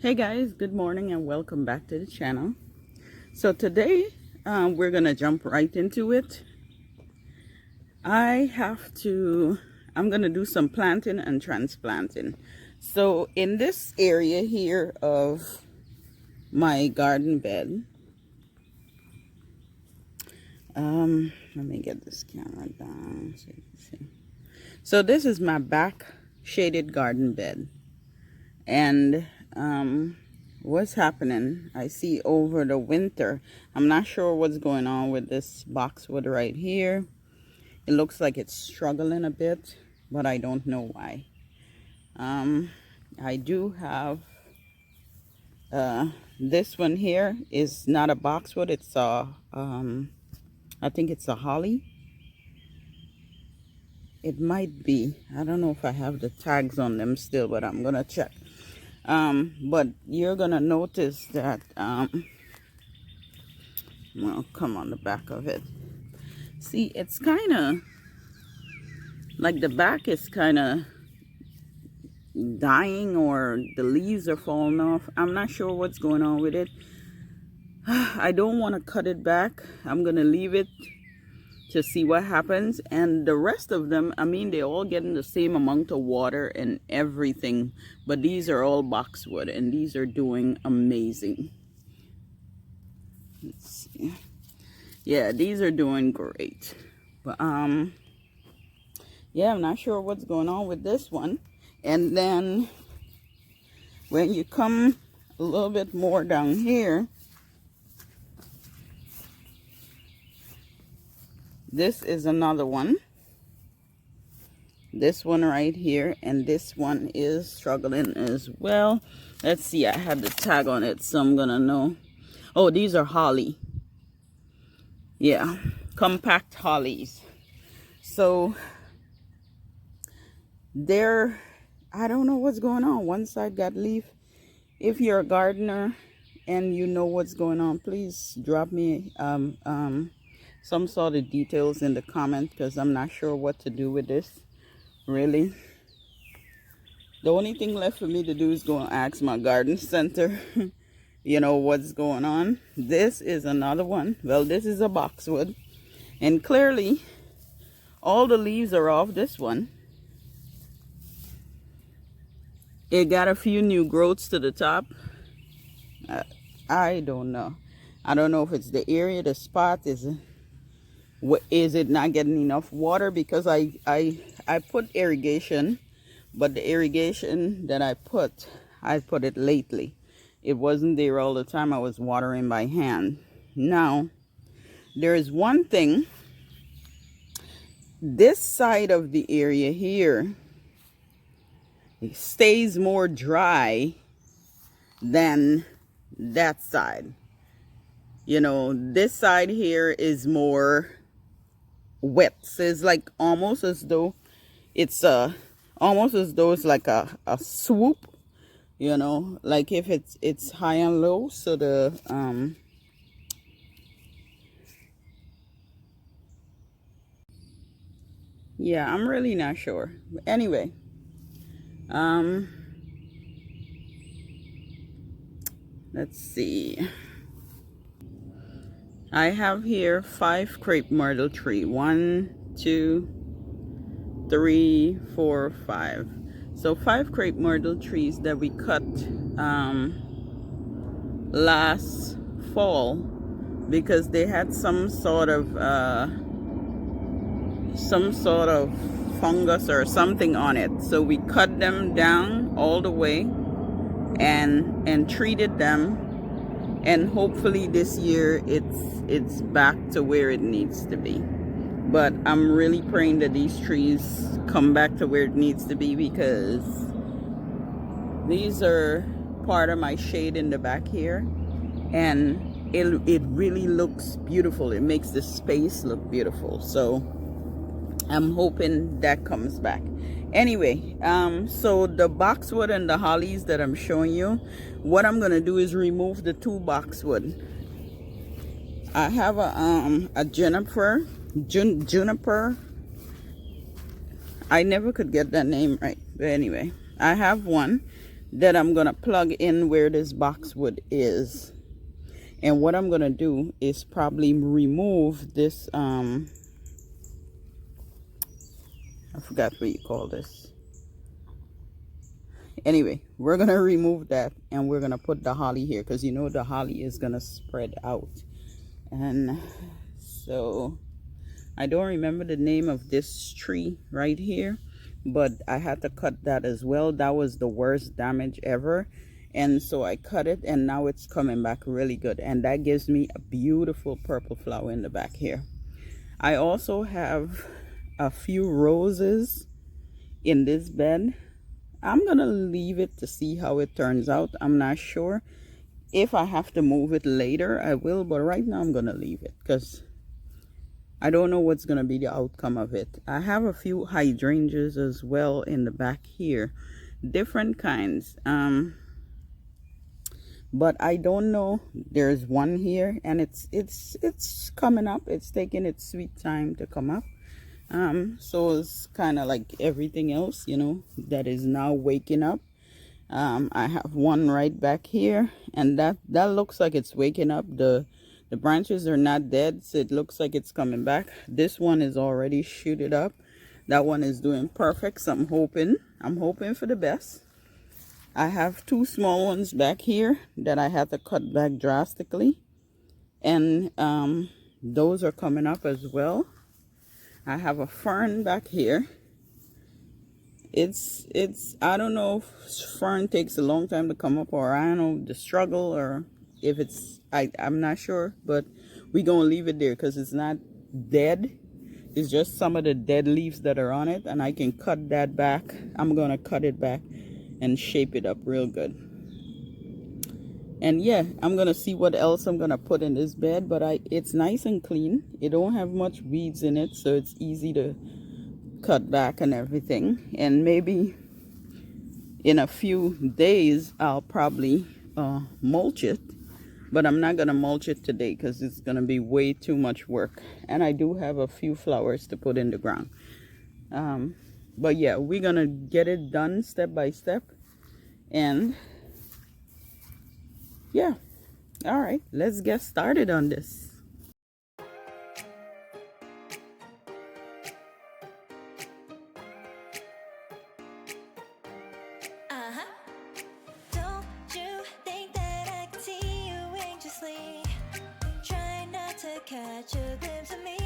Hey guys, good morning and welcome back to the channel. So today we're gonna jump right into it. I'm gonna do some planting and transplanting. So in this area here of my garden bed, let me get this camera down so you can see. So this is my back shaded garden bed, and what's happening, I see over the winter, I'm not sure what's going on with this boxwood right here. It looks like it's struggling a bit, but I don't know why. I do have this one here is not a boxwood, it's a I think it's a holly. It might be, I don't know if I have the tags on them still, but I'm gonna check. But you're gonna notice that well, come on the back of it. See, it's kind of like the back is kind of dying, or the leaves are falling off. I'm not sure what's going on with it. I don't want to cut it back. I'm gonna leave it to see what happens. And the rest of them, I mean, they're all getting the same amount of water and everything, but these are all boxwood and these are doing amazing. Let's see. Yeah, these are doing great. But yeah, I'm not sure what's going on with this one. And then when you come a little bit more down here, this is another one. This one right here, and this one is struggling as well. Let's see, I had the tag on it, so I'm gonna know. Oh, these are holly. Yeah, compact hollies. So they're, I don't know what's going on. One side got leaf. If you're a gardener and you know what's going on, please drop me some sort of details in the comment, because I'm not sure what to do with this, really. The only thing left for me to do is go and ask my garden center you know what's going on. This is another one. Well, this is a boxwood, and clearly all the leaves are off this one. It got a few new growths to the top. I don't know. I don't know if it's the area, the spot, is it not getting enough water, because I put irrigation, but the irrigation that I put it lately. It wasn't there all the time. I was watering by hand. Now, there is one thing. This side of the area here, it stays more dry than that side. You know, this side here is more wet. So it's like almost as though it's like a swoop, you know, like if it's high and low. So the yeah, I'm really not sure. But anyway, let's see. I have here 5 crepe myrtle tree. 1, 2, 3, 4, 5. So 5 crepe myrtle trees that we cut last fall, because they had some sort of fungus or something on it. So we cut them down all the way and treated them, and hopefully this year it's back to where it needs to be. But I'm really praying that these trees come back to where it needs to be, because these are part of my shade in the back here, and it really looks beautiful. It makes the space look beautiful. So I'm hoping that comes back. Anyway, so the boxwood and the hollies that I'm showing you, what I'm gonna do is remove the 2 boxwood. I have a juniper. I never could get that name right, but anyway, I have one that I'm gonna plug in where this boxwood is. And what I'm gonna do is probably remove this I forgot what you call this. Anyway, we're gonna remove that and we're gonna put the holly here, because you know the holly is gonna spread out. And so I don't remember the name of this tree right here, but I had to cut that as well. That was the worst damage ever, and so I cut it, and now it's coming back really good, and that gives me a beautiful purple flower in the back here. I also have a few roses in this bed. I'm gonna leave it to see how it turns out. I'm not sure. If I have to move it later, I will, but right now I'm gonna leave it because I don't know what's gonna be the outcome of it. I have a few hydrangeas as well in the back here, different kinds, but I don't know. There's one here, and it's coming up. It's taking its sweet time to come up. So it's kind of like everything else, you know, that is now waking up. I have one right back here, and that looks like it's waking up. The branches are not dead, so it looks like it's coming back. This one is already shooted up. That one is doing perfect, so I'm hoping for the best. I have two small ones back here that I had to cut back drastically, and those are coming up as well. I have a fern back here. It's I don't know if fern takes a long time to come up, or I don't know the struggle, or if it's I'm not sure, but we gonna leave it there because it's not dead. It's just some of the dead leaves that are on it, and I can cut that back. I'm gonna cut it back and shape it up real good. And yeah, I'm gonna see what else I'm gonna put in this bed, but it's nice and clean. It don't have much weeds in it, so it's easy to cut back and everything. And maybe in a few days I'll probably mulch it, but I'm not gonna mulch it today because it's gonna be way too much work, and I do have a few flowers to put in the ground. But yeah, we're gonna get it done step by step. And yeah, all right, let's get started on this. Don't you think that I can see you anxiously, trying not to catch a glimpse of me?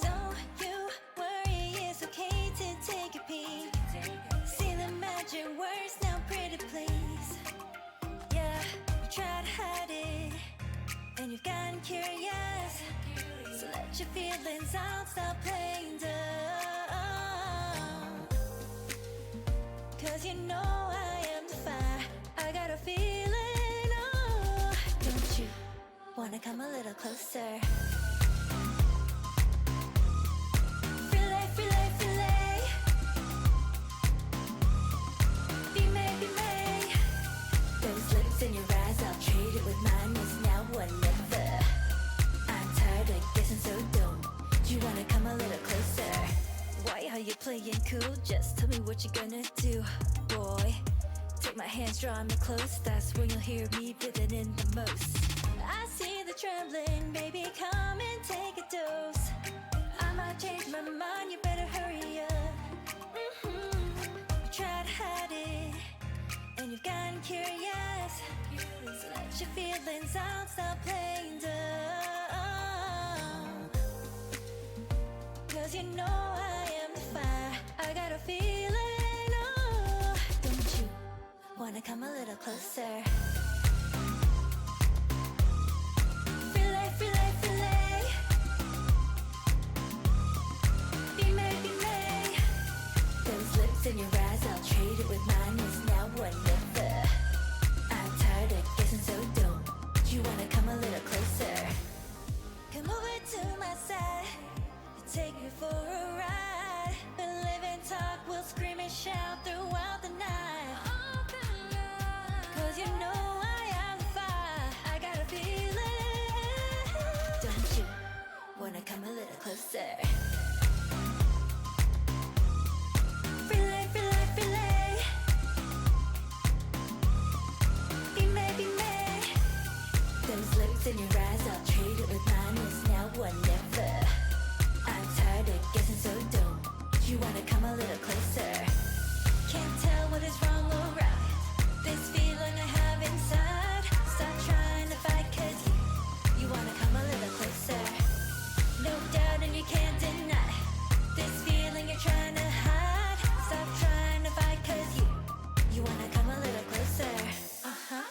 Don't you worry, it's okay to take a peek. See the magic words now, pretty please. Yeah, you try to hide it, and you've gotten curious. So let your feelings out, stop playing dumb. 'Cause you know I am the fire, I got a feeling, oh. Don't you wanna come a little closer? Fillet, fillet, fillet. Be may. Those lips in your eyes, I'll trade it with mine. It's now or never. I'm tired of guessing, so don't you wanna come a little closer? Why are you playing cool? Just tell me what you're gonna do, boy. Take my hands, draw me close. That's when you'll hear me breathing in the most. I see the trembling, baby, come and take a dose. I might change my mind, you better hurry up. You try to hide it, and you've gotten curious. So let your feelings out, stop playing dumb. 'Cause you know I am the fire, I got a feeling, oh. Don't you wanna come a little closer? Fillet, fillet, fillet. Be may. Those lips in your eyes, I'll trade it with mine. It's now or never. I'm tired of guessing, so don't you wanna come a little closer? Come over to my side, take me for a ride. We'll live and talk, we'll scream and shout throughout the night. 'Cause you know lips in your eyes, I'll trade it with mine. It's now or never. I'm tired of guessing, so don't you wanna come a little closer? Can't tell what is wrong or right. This feeling I have inside. Stop trying to fight, cause you wanna come a little closer. No doubt and you can't deny this feeling you're trying to hide. Stop trying to fight, cause you wanna come a little closer. Uh-huh.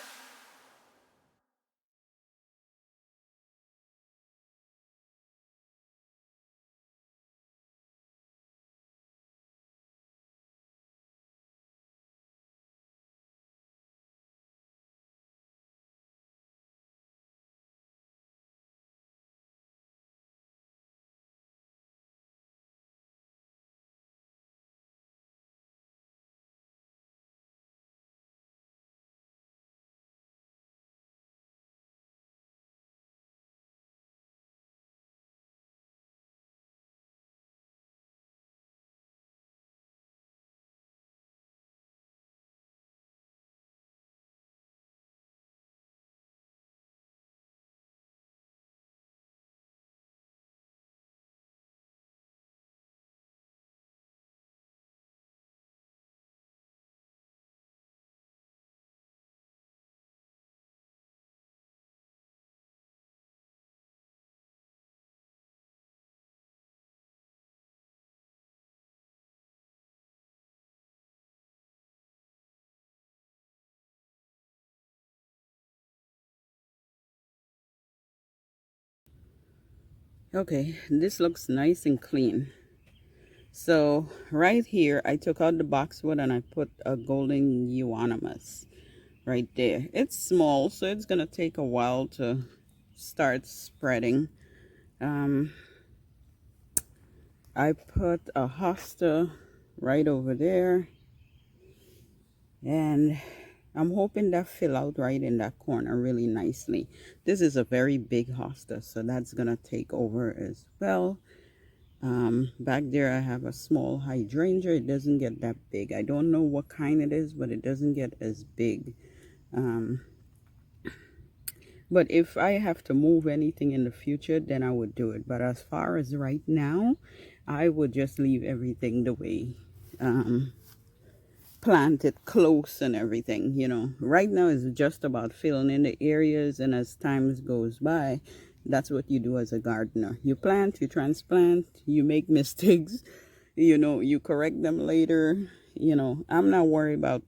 Okay, this looks nice and clean. So right here, I took out the boxwood and I put a golden euonymus right there. It's small, so it's gonna take a while to start spreading. I put a hosta right over there, and I'm hoping that fill out right in that corner really nicely. This is a very big hosta, so that's gonna take over as well. Back there I have a small hydrangea. It doesn't get that big. I don't know what kind it is, but it doesn't get as big. But if I have to move anything in the future, then I would do it. But as far as right now, I would just leave everything the way planted close and everything, you know. Right now is just about filling in the areas, and as time goes by, that's what you do as a gardener. You plant, you transplant, you make mistakes, you know, you correct them later. You know, I'm not worried about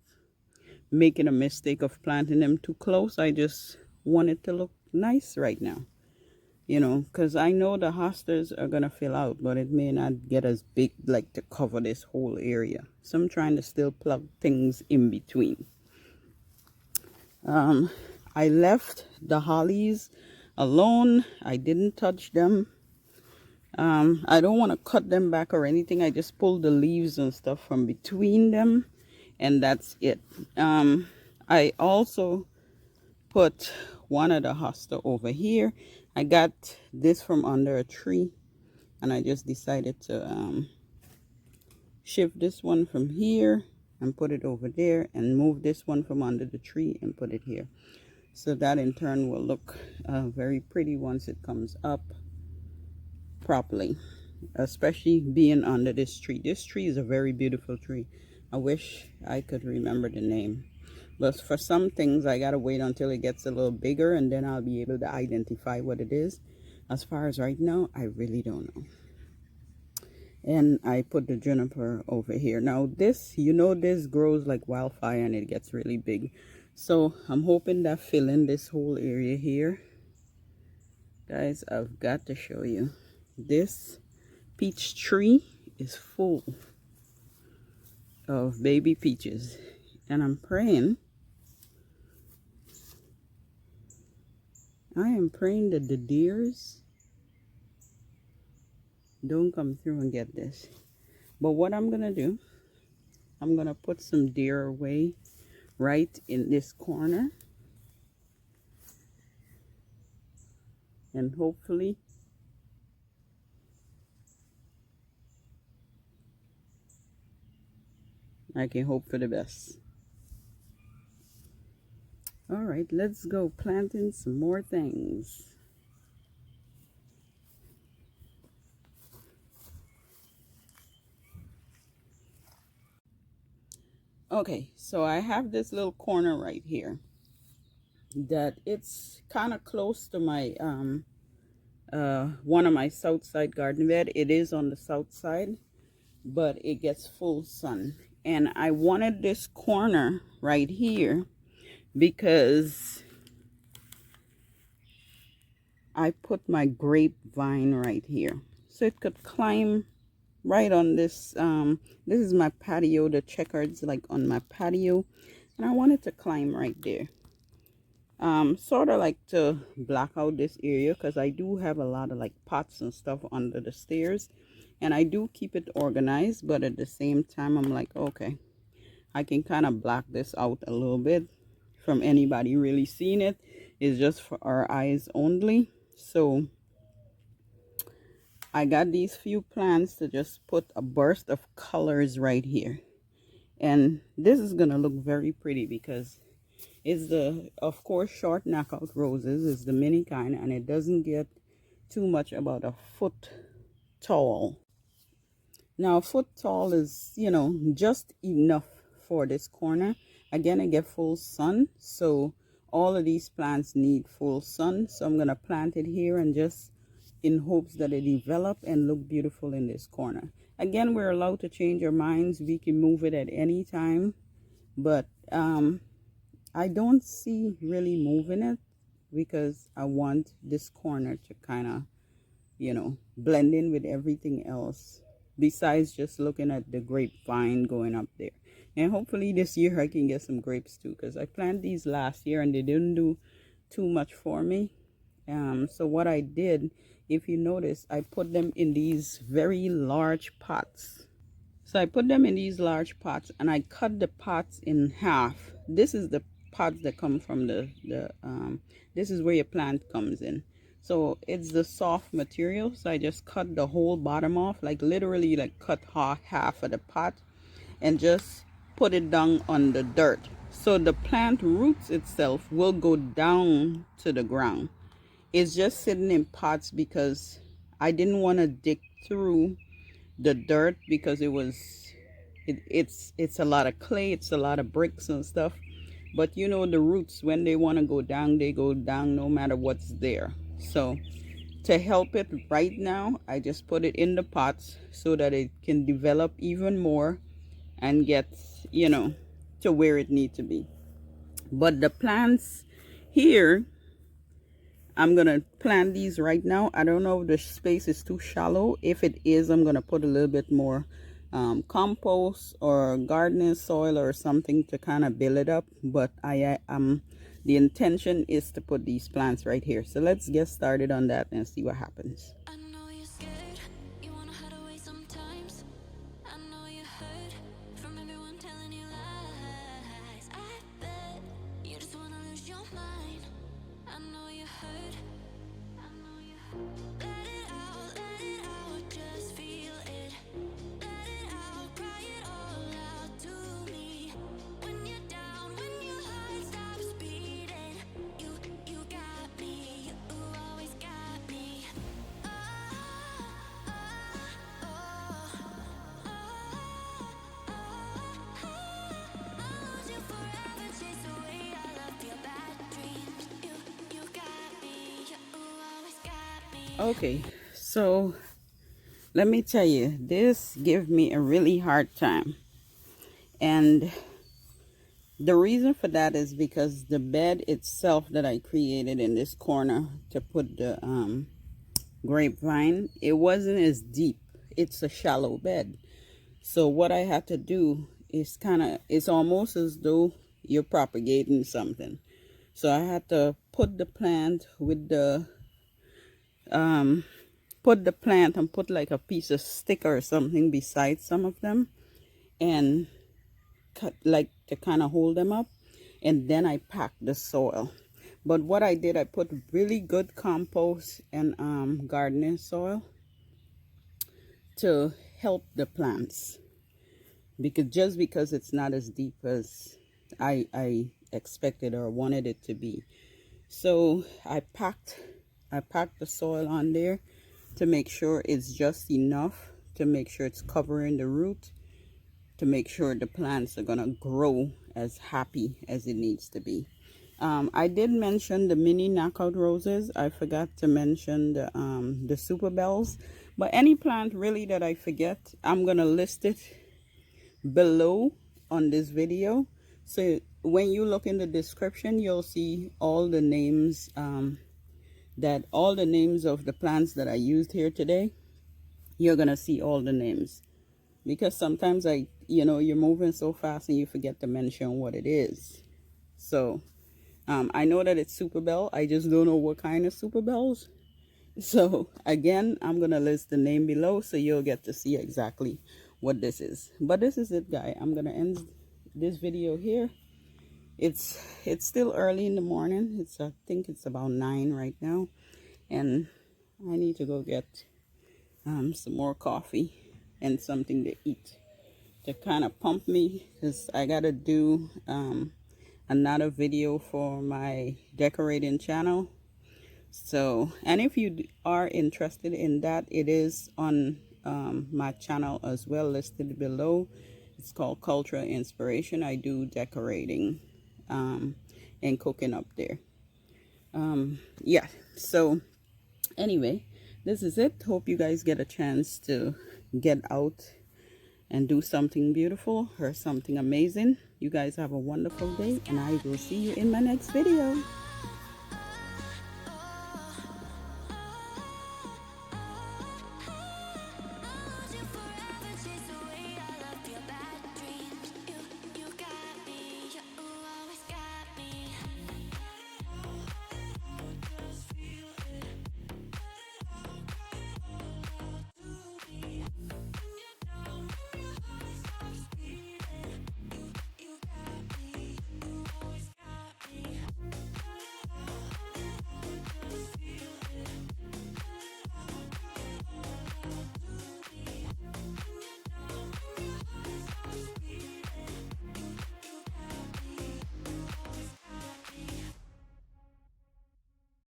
making a mistake of planting them too close. I just want it to look nice right now, you know, because I know the hostas are gonna fill out, but it may not get as big like to cover this whole area. So I'm trying to still plug things in between. I left the hollies alone. I didn't touch them. I don't want to cut them back or anything. I just pulled the leaves and stuff from between them, and that's it. I also put one of the hosta over here. I got this from under a tree, and I just decided to shift this one from here and put it over there, and move this one from under the tree and put it here. So that in turn will look very pretty once it comes up properly, especially being under this tree. This tree is a very beautiful tree. I wish I could remember the name, but for some things I gotta wait until it gets a little bigger, and then I'll be able to identify what it is. As far as right now, I really don't know. And I put the juniper over here. Now this, you know, this grows like wildfire and it gets really big, so I'm hoping that fill in this whole area here. Guys, I've got to show you, this peach tree is full of baby peaches, and I'm praying, I am praying that the deers don't come through and get this. But what I'm gonna do, I'm gonna put some deer away right in this corner, and hopefully I can hope for the best. All right, let's go planting some more things. Okay, so I have this little corner right here that it's kind of close to my one of my south side garden bed. It is on the south side, but it gets full sun. And I wanted this corner right here because I put my grapevine right here. So it could climb right on this. This is my patio, the checkers like on my patio. And I wanted to climb right there. Sort of like to block out this area because I do have a lot of like pots and stuff under the stairs. And I do keep it organized, but at the same time, I'm like, okay, I can kind of block this out a little bit from anybody really seeing it. It's just for our eyes only. So I got these few plants to just put a burst of colors right here. And this is going to look very pretty because it's the, of course, short knockout roses. It's the mini kind, and it doesn't get too much, about a foot tall. Now, a foot tall is, you know, just enough for this corner. Again, I get full sun, so all of these plants need full sun. So I'm going to plant it here and just in hopes that they develop and look beautiful in this corner. Again, we're allowed to change our minds. We can move it at any time, but I don't see really moving it because I want this corner to kind of, you know, blend in with everything else besides just looking at the grapevine going up there. And hopefully this year I can get some grapes too, because I planted these last year and they didn't do too much for me. So what I did, if you notice, I put them in these very large pots. So I put them in these large pots and I cut the pots in half. This is the pots that come from this is where your plant comes in. So it's the soft material. So I just cut the whole bottom off, like literally like cut half of the pot and just put it down on the dirt. So the plant roots itself will go down to the ground. It's just sitting in pots because I didn't want to dig through the dirt because it's a lot of clay, it's a lot of bricks and stuff. But you know, the roots, when they want to go down, they go down no matter what's there. So to help it right now, I just put it in the pots so that it can develop even more and get, you know, to where it needs to be. But the plants here, I'm gonna plant these right now. I don't know if the space is too shallow. If it is, I'm gonna put a little bit more compost or gardening soil or something to kind of build it up. But the intention is to put these plants right here. So let's get started on that and see what happens. I know you're scared, you wanna hide away sometimes. I know you hurt from everyone telling you lies. I bet you just wanna lose your mind. I know you hurt, I know you hurt. Let it out, just feel it. Let it out, cry it all out to me. When you're down, when your heart stops beating, you got me, you always got me. Oh, oh, oh, oh, oh. I'll lose you forever, chase away all of your bad dreams. You got me, you always got me. Okay, so let me tell you, this gave me a really hard time. And the reason for that is because the bed itself that I created in this corner to put the grapevine, it wasn't as deep. It's a shallow bed. So what I had to do is it's almost as though you're propagating something. So I had to put the plant with the and put like a piece of stick or something beside some of them and cut like to kind of hold them up, and then I packed the soil. But what I did, I put really good compost and gardening soil to help the plants, because it's not as deep as I expected or wanted it to be. So I packed the soil on there to make sure it's just enough to make sure it's covering the root, to make sure the plants are gonna grow as happy as it needs to be. I did mention the mini knockout roses. I forgot to mention the Superbells, but any plant really that I forget, I'm gonna list it below on this video. So when you look in the description, you'll see all the names, all the names of the plants that I used here today. You're gonna see all the names, because sometimes you're moving so fast and you forget to mention what it is. So I know that it's Superbell. I just don't know what kind of Superbells. So again, I'm gonna list the name below so you'll get to see exactly what this is. But this is it, guys. I'm gonna end this video here. It's still early in the morning. I think it's about 9 right now, and I need to go get some more coffee and something to eat to kind of pump me, because I gotta do another video for my decorating channel. So, and if you are interested in that, it is on my channel as well, listed below. It's called Cultural Inspiration. I do decorating and cooking up there. Yeah, so anyway, this is it. Hope you guys get a chance to get out and do something beautiful or something amazing. You guys have a wonderful day, and I will see you in my next video.